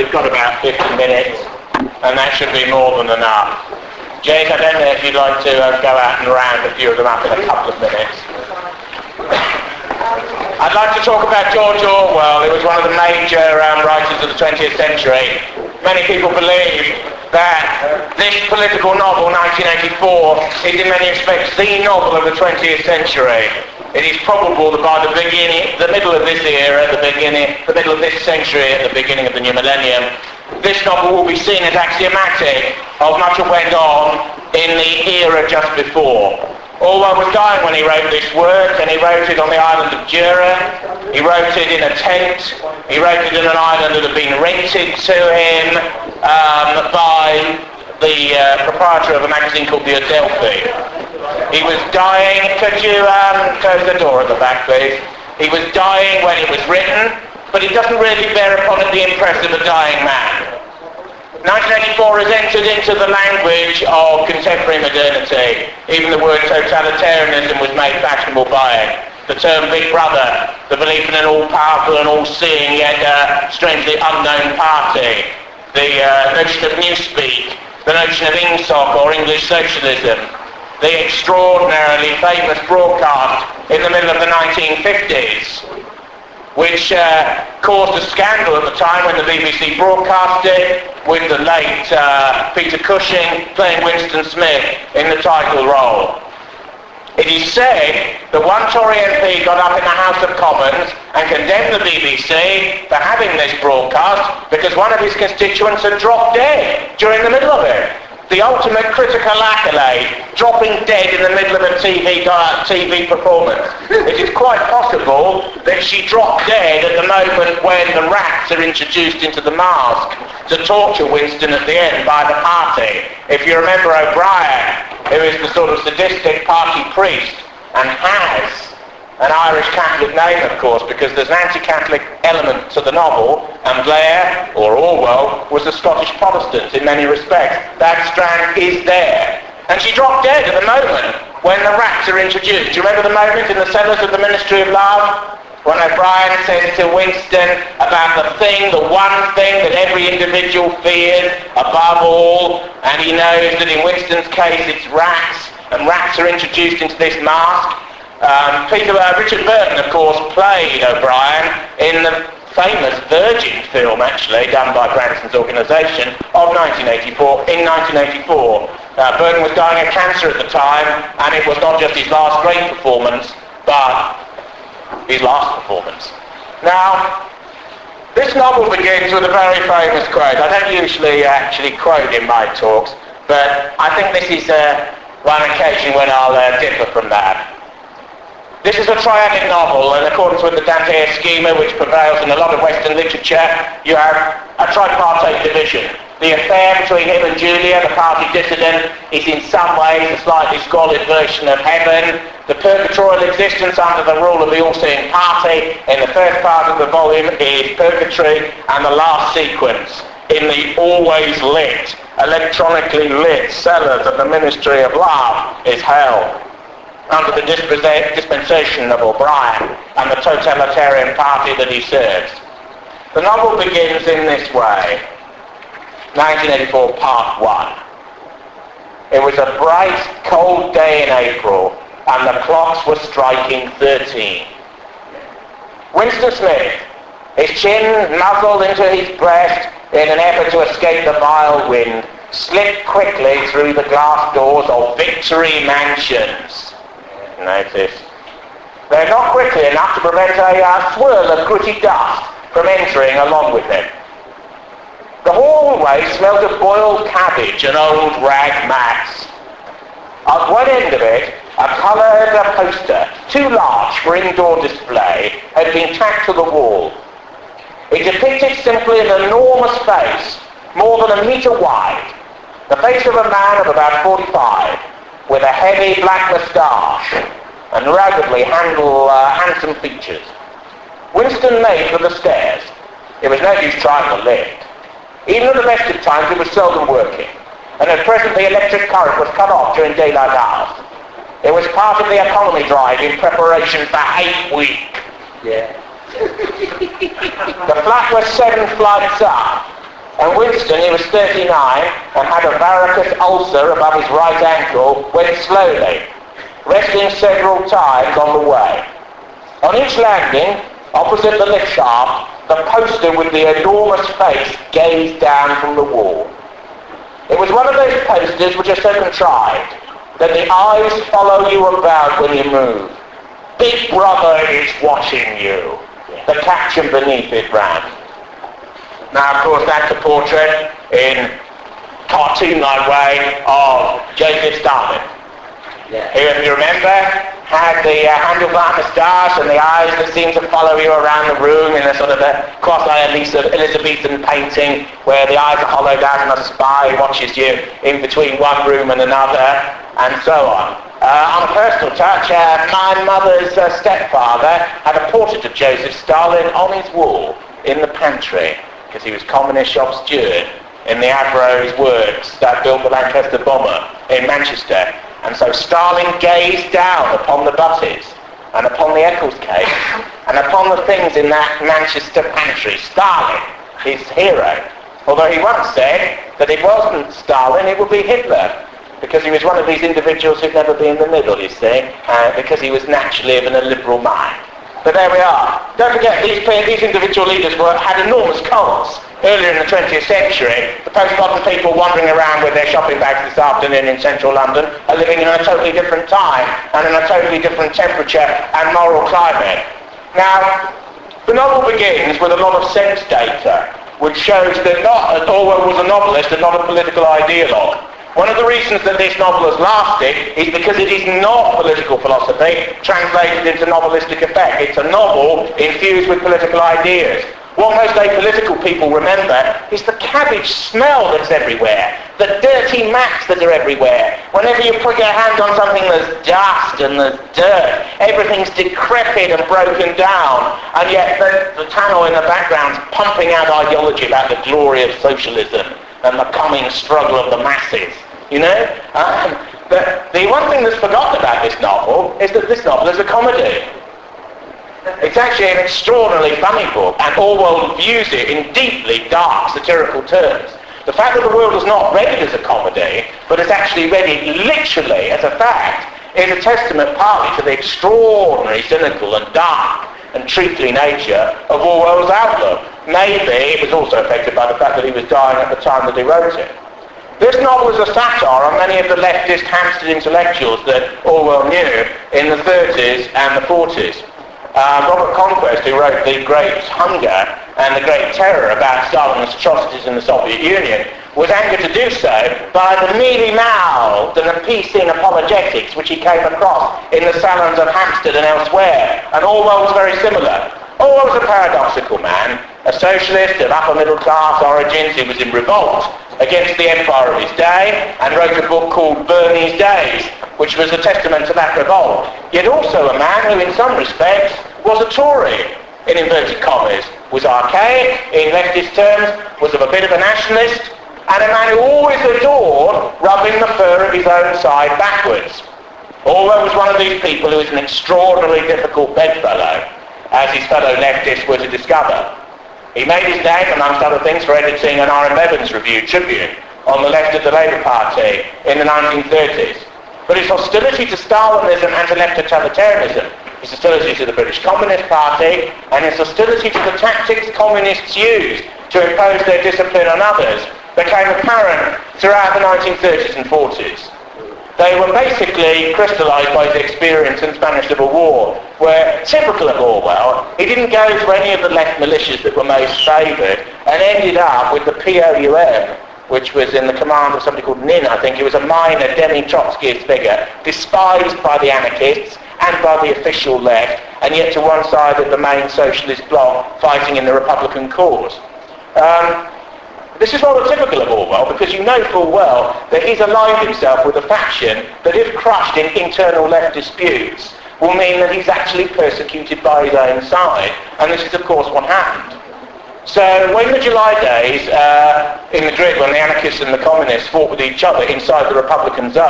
We've got about 50 minutes, and that should be more than enough. Jake, I don't know if you'd like to go out and round a few of them up in a couple of minutes. I'd like to talk about George Orwell. He was one of the major writers of the 20th century. Many people believe that this political novel, 1984, is in many respects the novel of the 20th century. It is probable that by the middle of this era, the middle of this century, at the beginning of the new millennium, this novel will be seen as axiomatic of much that went on in the era just before. Orwell was dying when he wrote this work, and he wrote it on the island of Jura. He wrote it in a tent. He wrote it in an island that had been rented to him by the proprietor of a magazine called the Adelphi. He was dying. Could you close the door at the back, please? He was dying when it was written, but it doesn't really bear upon it the impress of a dying man. 1984 has entered into the language of contemporary modernity. Even the word totalitarianism was made fashionable by it. The term Big Brother, the belief in an all-powerful and all-seeing yet strangely unknown party. The notion of newspeak, the notion of INSOC or English socialism. The extraordinarily famous broadcast in the middle of the 1950s, which caused a scandal at the time when the BBC broadcast it, with the late Peter Cushing playing Winston Smith in the title role. It is said that one Tory MP got up in the House of Commons and condemned the BBC for having this broadcast because one of his constituents had dropped dead during the middle of it. The ultimate critical accolade, dropping dead in the middle of a TV performance. It is quite possible that she dropped dead at the moment when the rats are introduced into the mask to torture Winston at the end by the party. If you remember O'Brien, who is the sort of sadistic party priest and has an Irish Catholic name, of course, because there's an anti-Catholic element to the novel, and Blair, or Orwell, was a Scottish Protestant in many respects. That strand is there. And she dropped dead at the moment when the rats are introduced. Do you remember the moment in the cellars of the Ministry of Love? When O'Brien says to Winston about the one thing that every individual fears above all, and he knows that in Winston's case it's rats, and rats are introduced into this mask. Richard Burton, of course, played O'Brien in the famous Virgin film, actually, done by Branson's organisation, of 1984. In 1984, Burton was dying of cancer at the time, and it was not just his last great performance, but his last performance. Now, this novel begins with a very famous quote. I don't usually actually quote in my talks, but I think this is one occasion when I'll differ from that. This is a triadic novel, in accordance with the Dantean schema which prevails in a lot of Western literature. You have a tripartite division. The affair between him and Julia, the party dissident, is in some ways a slightly squalid version of heaven. The purgatorial existence under the rule of the all-seeing party in the first part of the volume is purgatory, and the last sequence in the always lit, electronically lit cellars of the Ministry of Love is hell, under the dispensation of O'Brien and the totalitarian party that he serves. The novel begins in this way. 1984, Part 1. It was a bright, cold day in April, and the clocks were striking 13. Winston Smith, his chin nuzzled into his breast in an effort to escape the vile wind, slipped quickly through the glass doors of Victory Mansions. Notice. They're not quickly enough to prevent a swirl of gritty dust from entering along with them. The hallway smelled of boiled cabbage and old rag mats. At one end of it, a coloured poster, too large for indoor display, had been tacked to the wall. It depicted simply an enormous face, more than a metre wide, the face of a man of about 45, with a heavy black moustache and ruggedly handsome features. Winston made for the stairs. It was no use trying the lift. Even at the best of times it was seldom working, and at present the electric current was cut off during daylight hours. It was part of the economy drive in preparation for Hate Week. Yeah. The flat was 7 flights up, And Winston, he was 39 and had a varicose ulcer above his right ankle, went slowly, resting several times on the way. On each landing, opposite the lift shaft, the poster with the enormous face gazed down from the wall. It was one of those posters which are so contrived that the eyes follow you about when you move. Big Brother is watching you. The caption beneath it ran. Now, of course, that's a portrait in cartoon-like way of Joseph Stalin. Who, if you remember, had the handlebar moustache and the eyes that seemed to follow you around the room in a sort of a quasi-Elizabethan painting where the eyes are hollowed out and a spy watches you in between one room and another, and so on. On a personal touch, my mother's stepfather had a portrait of Joseph Stalin on his wall in the pantry, because he was communist shop steward in the Avro's works that built the Lancaster bomber in Manchester. And so Stalin gazed down upon the buses and upon the Eccles cake and upon the things in that Manchester pantry. Stalin, his hero. Although he once said that it wasn't Stalin, it would be Hitler, because he was one of these individuals who'd never been in the middle, you see, because he was naturally of an illiberal mind. But there we are. Don't forget, these individual leaders had enormous cults. Earlier in the 20th century, the postmodern people wandering around with their shopping bags this afternoon in central London are living in a totally different time and in a totally different temperature and moral climate. Now, the novel begins with a lot of sense data, which shows that Orwell was a novelist and not a political ideologue. One of the reasons that this novel has lasted is because it is not political philosophy translated into novelistic effect. It's a novel infused with political ideas. What most apolitical people remember is the cabbage smell that's everywhere, the dirty mats that are everywhere. Whenever you put your hand on something, there's dust and there's dirt. Everything's decrepit and broken down, and yet the tunnel in the background's pumping out ideology about the glory of socialism and the coming struggle of the masses. You know? The one thing that's forgotten about this novel is that this novel is a comedy. It's actually an extraordinarily funny book, and Orwell views it in deeply dark, satirical terms. The fact that the world is not read it as a comedy, but is actually read it literally as a fact, is a testament partly to the extraordinary, cynical and dark and truthfully nature of Orwell's outlook. Maybe it was also affected by the fact that he was dying at the time that he wrote it. This novel is a satire on many of the leftist Hampstead intellectuals that Orwell knew in the 30s and the 40s. Robert Conquest, who wrote The Great Hunger and The Great Terror about Stalin's atrocities in the Soviet Union, was angered to do so by the mealy-mouthed and appeasing apologetics which he came across in the salons of Hampstead and elsewhere. And Orwell was very similar. Orwell was a paradoxical man, a socialist of upper-middle-class origins who was in revolt against the empire of his day and wrote a book called Bernie's Days, which was a testament to that revolt. Yet also a man who in some respects was a Tory, in inverted commas, was archaic, in leftist terms, was of a bit of a nationalist, and a man who always adored rubbing the fur of his own side backwards. Orwell was one of these people who was an extraordinarily difficult bedfellow, as his fellow leftists were to discover. He made his name, amongst other things, for editing an R.M. Evans Review Tribune on the left of the Labour Party in the 1930s. But his hostility to Stalinism and to left totalitarianism, his hostility to the British Communist Party, and his hostility to the tactics communists used to impose their discipline on others, became apparent throughout the 1930s and 40s. They were basically crystallised by his experience in the Spanish Civil War, where, typical of Orwell, he didn't go to any of the left militias that were most favoured and ended up with the POUM, which was in the command of somebody called Nin, I think. He was a minor demi-Trotskyist figure, despised by the anarchists and by the official left, and yet to one side of the main socialist bloc fighting in the Republican cause. This is rather typical of Orwell, because you know full well that he's aligned himself with a faction that, if crushed in internal left disputes, will mean that he's actually persecuted by his own side. And this is, of course, what happened. So when the July days in Madrid, when the anarchists and the communists fought with each other inside the Republican zone,